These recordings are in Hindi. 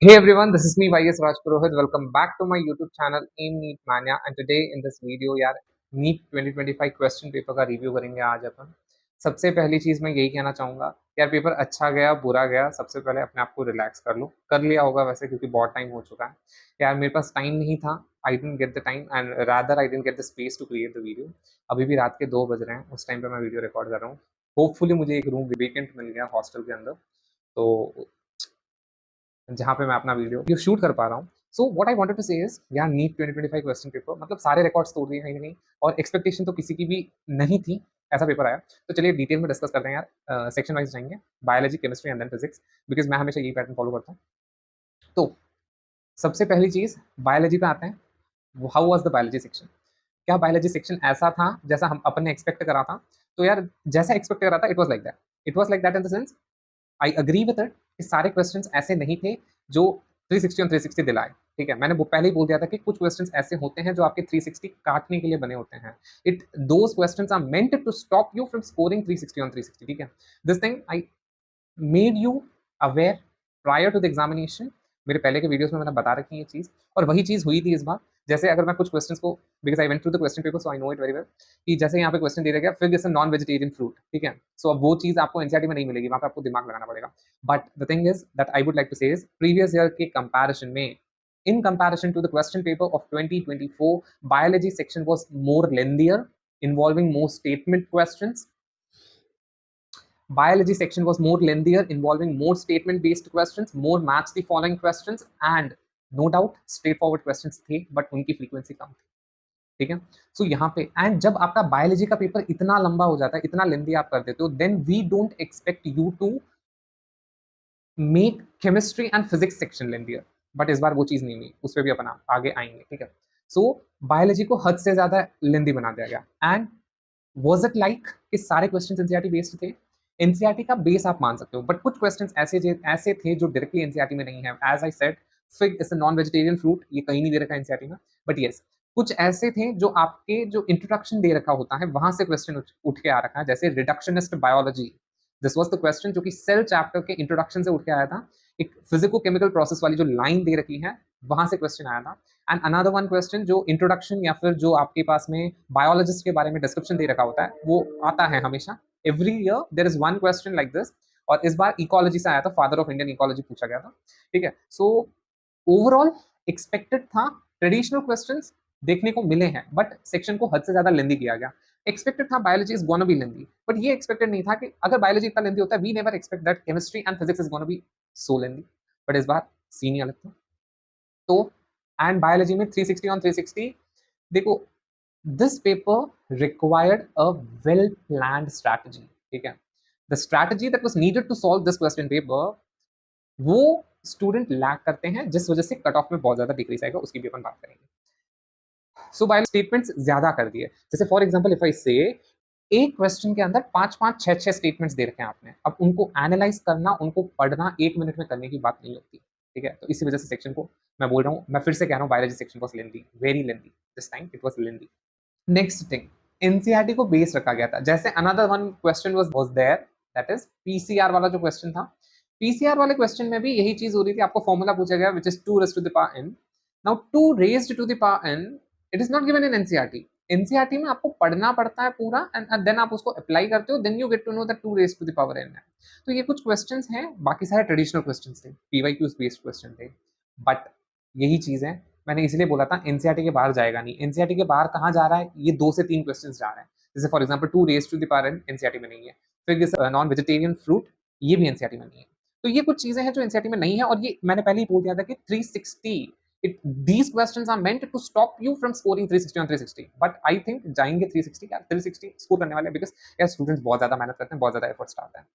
Hey everyone, this is me YS Raj Purohit. Welcome back to my YouTube channel AIM NEET Mania and today in this video यार NEET 2025 क्वेश्चन पेपर का रिव्यू करेंगे आज अपन। सबसे पहली चीज़ मैं यही कहना चाहूँगा यार पेपर अच्छा गया बुरा गया सबसे पहले अपने आप को रिलैक्स कर लो। कर लिया होगा वैसे क्योंकि बहुत टाइम हो चुका है। यार मेरे पास टाइम नहीं था। I didn't get the time and rather I didn't get the space to create the video. अभी भी रात के 2 बज रहे हैं उस टाइम पे मैं वीडियो रिकॉर्ड कर रहा हूँ। होपफुली मुझे एक रूम वेकेंट मिल गया हॉस्टल के अंदर तो जहाँ पे मैं अपना वीडियो शूट कर पा रहा हूँ। So what I wanted to say is यार नीट 2025 क्वेश्चन पेपर मतलब सारे रिकॉर्ड्स तोड़ दिए कहीं ना कहीं और एक्सपेक्टेशन तो किसी की भी नहीं थी। ऐसा पेपर आया तो चलिए डिटेल में डिस्कस करते हैं यार। सेक्शन वाइज जाएंगे biology chemistry and then physics because मैं हमेशा यही पैटर्न फॉलो करता हूँ। तो सबसे पहली चीज बायोलॉजी पे आते हैं। How was the biology section? क्या बायोलॉजी सेक्शन ऐसा था जैसा हम अपन ने एक्सपेक्ट करा था? तो यार जैसा एक्सपेक्ट करा था it was like that. It was like that in the sense I agree with it कि सारे क्वेश्चंस ऐसे नहीं थे जो 360 और 360 दिलाए। ठीक है, मैंने वो पहले ही बोल दिया था कि कुछ क्वेश्चंस ऐसे होते हैं जो आपके 360 काटने के लिए बने होते हैं। It those questions are meant to stop you from scoring 360 on 360। ठीक है, this thing I made you aware prior to the examination. मेरे पहले के वीडियोस में मैंने बता रखी है ये चीज़ और वही चीज़ हुई थी इस बार। जैसे अगर मैं कुछ क्वेश्चंस को because I went through the question paper so I know it very well कि जैसे यहाँ पे क्वेश्चन दे दिया गया fig is a non vegetarian fruit. ठीक है? सो अब वो चीज़ आपको एनसीईआरटी में नहीं मिलेगी, वहाँ पे आपको दिमाग लगाना पड़ेगा। But the thing is that I would like to say is previous year के कंपैरिजन में in comparison to the question paper of 2024, biology section was more lengthier, involving more statement questions. Biology section was more lengthier, involving more statement-based questions, more match the following questions, and no doubt straightforward questions थे, but उनकी frequency कम थी। ठीक है, सो यहाँ पे एंड जब आपका बायोलॉजी का पेपर इतना लंबा हो जाता है, इतना लेंदी आप कर देते हो, then we don't expect you to make chemistry and physics section lengthier. But इस बार वो चीज नहीं हुई, उस पर भी अपन आगे आएंगे। ठीक है, सो बायोलॉजी को हद से ज्यादा लेंदी बना दिया गया एंड वाज इट लाइक कि सारे क्वेश्चंस एनसीईआरटी बेस्ड थे? एनसीईआरटी का बेस आप मान सकते हो बट कुछ क्वेश्चंस ऐसे थे जो डायरेक्टली एनसीईआरटी में नहीं है। As I said fig is a non vegetarian fruit, ये कहीं नहीं दे रखा एनसीईआरटी में। बट यस, कुछ ऐसे थे जो आपके जो इंट्रोडक्शन दे रखा होता है वहां से क्वेश्चन उठ के आ रखा है, जैसे reductionist biology. This was the question जो कि सेल चैप्टर के इंट्रोडक्शन से उठ के आया था। एक फिजिको केमिकल प्रोसेस वाली जो लाइन दे रखी है वहां से क्वेश्चन आया था। एंड अनदर वन क्वेश्चन जो इंट्रोडक्शन या फिर जो आपके पास में बायोलॉजिस्ट के बारे में डिस्क्रिप्शन दे रखा होता है वो आता है हमेशा। Every year there is one question like this. और इस बार इकोलॉजी से आया था, फादर ऑफ इंडियन इकोलॉजी पूछा गया था। ठीक है, सो ओवरऑल एक्सपेक्टेड था ट्रेडिशनल क्वेश्चंस देखने को मिले हैं बट सेक्शन को हद से ज्यादा लेंदी किया गया। एक्सपेक्टेड था biology is gonna be lengthy but ये एक्सपेक्टेड नहीं था कि अगर बायोलॉजी इतना लेंदी होता है we never expect that chemistry and physics is gonna be so lengthy. But इस बार सीन ही अलग था। तो एंड बायोलॉजी में 360 ऑन 360 देखो, this paper required a well planned strategy. ठीक है, the strategy that was needed to solve this question paper वो स्टूडेंट लैक करते हैं जिस वजह से कट ऑफ में बहुत ज्यादा डिक्रीज आएगा, उसकी भी अपन बात करेंगे। सो बाय स्टेटमेंट्स ज्यादा कर दिए, जैसे फॉर एग्जांपल इफ आई से एक क्वेश्चन के अंदर पांच पांच छह छह स्टेटमेंट्स दे रखे हैं आपने, अब उनको एनालाइज करना उनको पढ़ना 1 मिनट में करने की बात नहीं होती। ठीक है, तो इसी वजह से सेक्शन को मैं बोल रहा हूँ, मैं फिर से कह रहा हूँ biology section was lengthy, very lengthy, this time it was lengthy. Next thing, NCERT को बेस रखा गया था। जैसे another one question was there that is PCR वाला जो क्वेश्चन था। पीसीआर वाले क्वेश्चन में भी यही चीज हो रही थी, आपको फॉर्मूला पूछा गया which is 2 raised to the power n। Now 2 raised to the power n it is not given in NCERT. NCERT में आपको पढ़ना पड़ता है पूरा एंड देन आप उसको अप्लाई करते हो, then you get to know that 2 raised to the power n है। तो ये कुछ क्वेश्चंस हैं, बाकी सारे ट्रेडिशनल क्वेश्चंस थे, पीवाईक्यूज बेस्ड क्वेश्चन थे। बट यही चीज है, मैंने इसलिए बोला था एनसीईआरटी के बाहर जाएगा नहीं। एनसीईआरटी के बाहर कहाँ जा रहा है? ये 2 से 3 क्वेश्चन जा रहे हैं। जैसे for example 2 raised to the power n NCERT में नहीं है, फिर दिस नॉन वेजिटेरियन फ्रूट ये भी एनसीईआरटी में नहीं है। तो ये कुछ चीजें हैं जो एनसीईआरटी में नहीं है और ये मैंने पहले ही बोल दिया था कि 360 it these questions are meant to stop you from scoring 360 on 360। But I think जाएंगे 360 यार, 360 स्कोर करने वाले बिकॉज यार स्टूडेंट्स बहुत ज्यादा मेहनत करते हैं, बहुत ज्यादा एफर्ट्स डालते हैं।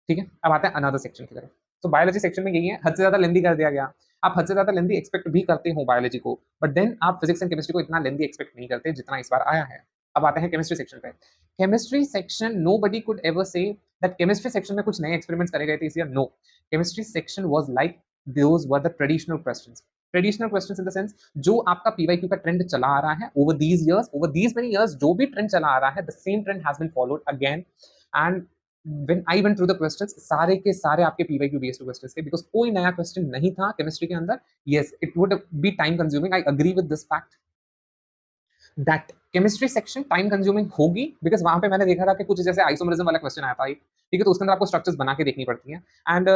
ठीक है, अब आते हैं अनदर सेक्शन की तरफ। तो बायोलॉजी सेक्शन में यही है, हद से ज्यादा लेंदी कर दिया गया। आप हद से ज्यादा लेंदी एक्सपेक्ट भी करते हो बायोलॉजी को, बट देन आप फिजिक्स एंड केमिस्ट्री को इतना लेंदी एक्सपेक्ट नहीं करते जितना इस बार आया है। अब आते हैं केमिस्ट्री सेक्शन पे। Chemistry section nobody could ever say that chemistry section में कुछ नए एक्सपेरिमेंट्स करे गए थे इस year. No, chemistry section was like those were the traditional questions. Traditional questions in the sense जो आपका पीवाईक्यू का ट्रेंड चला आ रहा है over these years, over these many years, जो भी ट्रेंड चला आ रहा है the same trend has been followed again. And when I went through the questions, सारे के सारे आपके पीवाईक्यू बेस्ड क्वेश्चंस थे, बिकॉज कोई नया क्वेश्चन नहीं था केमिस्ट्री के अंदर. Yes, it would be time consuming, I agree with this fact that chemistry section time consuming होगी, बिकॉज वहां पे मैंने देखा था कि कुछ जैसे आइसोमरिज्म वाला क्वेश्चन आया था एक, ठीक है, तो उसके अंदर आपको स्ट्रक्चर्स बना के देखनी पड़ती हैं, एंड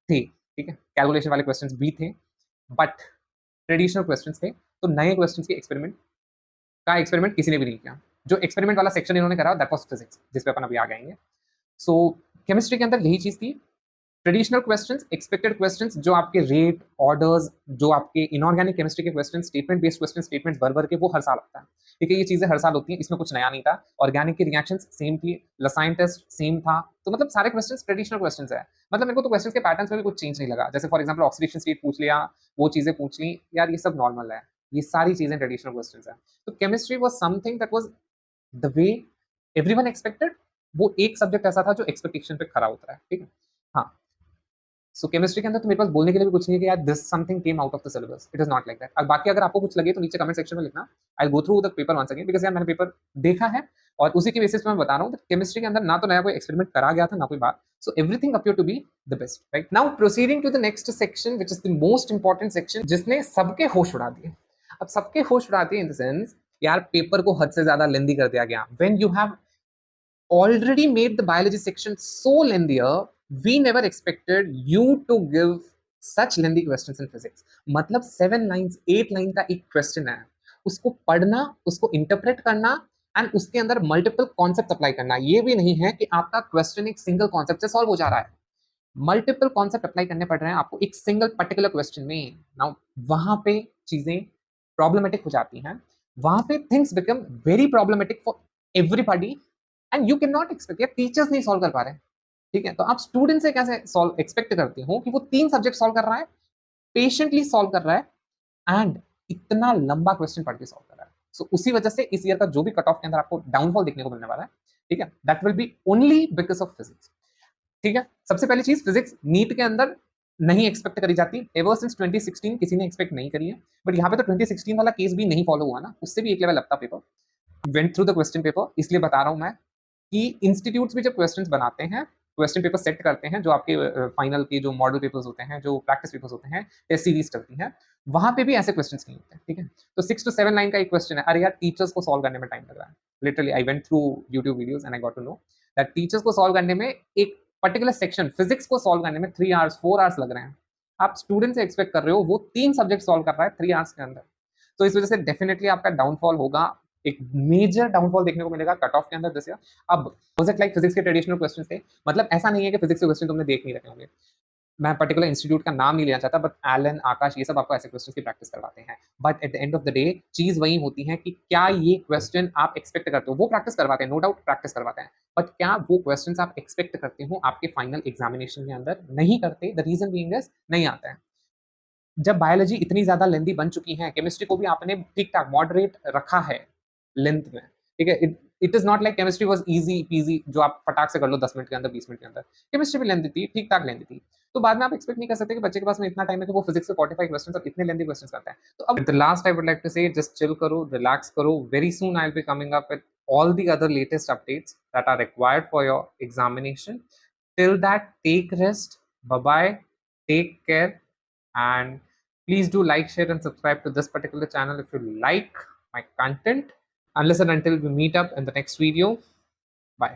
थे, ठीक है, कैलकुलेशन वाले क्वेश्चंस भी थे, बट ट्रेडिशनल क्वेश्चंस थे. तो नए क्वेश्चंस के एक्सपेरिमेंट किसी ने भी नहीं किया. जो एक्सपेरिमेंट वाला सेक्शन इन्होंने करा दैट वाज फिजिक्स, जिस पे अपन अभी आ जाएंगे. सो केमिस्ट्री के अंदर यही चीज थी, ट्रेडिशनल क्वेश्चंस, एक्सपेक्टेड क्वेश्चंस, जो आपके रेट ऑर्डर्स, जो आपके इनऑर्गेनिक केमिस्ट्री के questions, statement based question, statements भर के, वो हर साल आता है, ठीक है, ये चीजें हर साल होती हैं, इसमें कुछ नया नहीं था. ऑर्गेनिक की रिएक्शंस सेम थी, लसाइन टेस्ट सेम था, तो मतलब सारे क्वेश्चंस ट्रेडिशनल क्वेश्चंस है. मतलब मेरे को तो क्वेश्चंस के पैटर्न्स में भी कुछ चेंज नहीं लगा. जैसे फॉर एग्जांपल ऑक्सीडेशन स्टेट पूछ लिया, वो चीजें पूछ ली, यार ये सब नॉर्मल है, ये सारी चीजें ट्रेडिशनल क्वेश्चंस है. तो chemistry was something that was the way everyone expected. वो एक सब्जेक्ट ऐसा था जो एक्सपेक्टेशन पे खरा उतरा है, ठीक है. हाँ, सो केमिस्ट्री के अंदर तो मेरे पास बोलने के लिए भी कुछ नहीं है कि यार this something came out of the syllabus. It is not like that. और बाकी अगर आपको कुछ लगे तो नीचे कमेंट सेक्शन में लिखना. I go through the paper once again, because यार मैंने पेपर देखा है और उसी के बेसिस पे मैं बता रहा हूँ. केमिस्ट्री के अंदर ना तो नया कोई एक्सपेरिमेंट करा गया था, ना कोई बात. So everything appear to be the best, right. Now proceeding to the next section which is the most important section, जिसने सबके होश उड़ा दिए. अब सबके होश उड़ा दिए इन द सेंस, यार पेपर को हद से ज्यादा लेंदी कर दिया गया. When you have already made the biology section so lengthier, we never expected you to give such lengthy questions in physics. मतलब 7 लाइंस 8 लाइन का एक क्वेश्चन है, उसको पढ़ना, उसको इंटरप्रेट करना, एंड उसके अंदर मल्टीपल कॉन्सेप्ट अप्लाई करना. ये भी नहीं है कि आपका क्वेश्चन एक सिंगल कॉन्सेप्ट से सॉल्व हो जा रहा है, मल्टीपल कॉन्सेप्ट अप्लाई करने पड़ रहे हैं आपको एक सिंगल पर्टिकुलर क्वेश्चन में. नाउ वहां पे चीजें प्रॉब्लमेटिक हो जाती हैं, वहां पे things become very problematic for everybody, and you can not expect, या टीचर्स नहीं सॉल्व कर पा रहे हैं, ठीक है, तो आप स्टूडेंट से कैसे सॉल्व एक्सपेक्ट करते हो कि वो 3 सब्जेक्ट सॉल्व कर रहा है, पेशेंटली सॉल्व कर रहा है, एंड इतना लंबा क्वेश्चन पढ़ के सॉल्व कर रहा है. सो उसी वजह से इस ईयर का जो भी कट ऑफ के अंदर आपको डाउनफॉल देखने को मिलने वाला है, ठीक है, that will be only because of physics, ठीक है. सबसे पहली चीज, फिजिक्स नीट के अंदर नहीं एक्सपेक्ट करी जाती. एवर सिंस 2016 किसी ने एक्सपेक्ट नहीं करी है, बट यहाँ पे तो 2016 वाला केस भी नहीं फॉलो हुआ ना, उससे भी एक लेवल लगता paper. Went through the question paper, इसलिए बता रहा हूँ मैं कि इंस्टीट्यूट्स भी जब क्वेश्चंस बनाते हैं, क्वेश्चन पेपर सेट करते हैं, जो आपके फाइनल के जो मॉडल पेपर्स होते हैं, जो प्रैक्टिस पेपर्स होते हैं, टेस्ट सीरीज चलती हैं, वहां पे भी ऐसे क्वेश्चंस नहीं होते, ठीक है. तो 6 to 7 लाइन का एक क्वेश्चन है, अरे यार टीचर्स को सॉल्व करने में टाइम लग रहा है. Literally I went through YouTube videos and I got to know that teachers को सॉल्व करने में, एक पर्टिकुलर सेक्शन फिजिक्स को सॉल्व करने में 3 आवर्स 4 आवर्स लग रहे हैं. आप स्टूडेंट से एक्सपेक्ट कर रहे हो वो 3 सब्जेक्ट सॉल्व कर रहा है 3 आवर्स के अंदर. तो इस वजह से डेफिनेटली आपका डाउनफॉल होगा, एक मेजर डाउनफॉल देखने को मिलेगा कट ऑफ के अंदर दिस ईयर. अब वाज इट लाइक फिजिक्स के ट्रेडिशनल क्वेश्चंस थे, मतलब ऐसा नहीं है कि फिजिक्स के क्वेश्चन तुमने देख नहीं रखे होंगे. मैं पर्टिकुलर इंस्टीट्यूट का नाम नहीं लेना चाहता, बट एलन, आकाश, ये सब आपको ऐसे क्वेश्चंस की प्रैक्टिस करवाते हैं. But at the end of the day चीज वही होती है कि क्या ये क्वेश्चन आप एक्सपेक्ट करते हो. वो प्रैक्टिस करवाते हैं, नो डाउट प्रैक्टिस करवाते हैं, बट क्या वो क्वेश्चंस आप एक्सपेक्ट करते हो आपके फाइनल एग्जामिनेशन के अंदर? नहीं करते. द रीजन बीइंग इज नहीं आता है. जब बायोलॉजी इतनी ज्यादा लेंथी बन चुकी है, केमिस्ट्री को भी आपने ठीक ठाक मॉडरेट रखा है लेंथ में, ठीक है. It is not like chemistry was easy PG, जो आप फटाक से कर लो 10 मिनट के अंदर, 20 मिनट के अंदर. केमिस्ट्री भी लेंथी थी, ठीक ठाक लेंथी थी. तो बाद में आप एक्सपेक्ट नहीं कर सकते कि बच्चे के पास में इतना टाइम है कि वो फिजिक्स के 45 क्वेश्चंस और इतने लेंथी क्वेश्चंस करता है. तो अब the last I would like to say, just chill करो, रिलैक्स करो. Very soon I will be coming up with all the other latest updates that are required for your examination. Till that, take rest. Bye bye. Take care. And please do like, share, and subscribe to this particular channel if you like my content. Unless and until we meet up in the next video. Bye.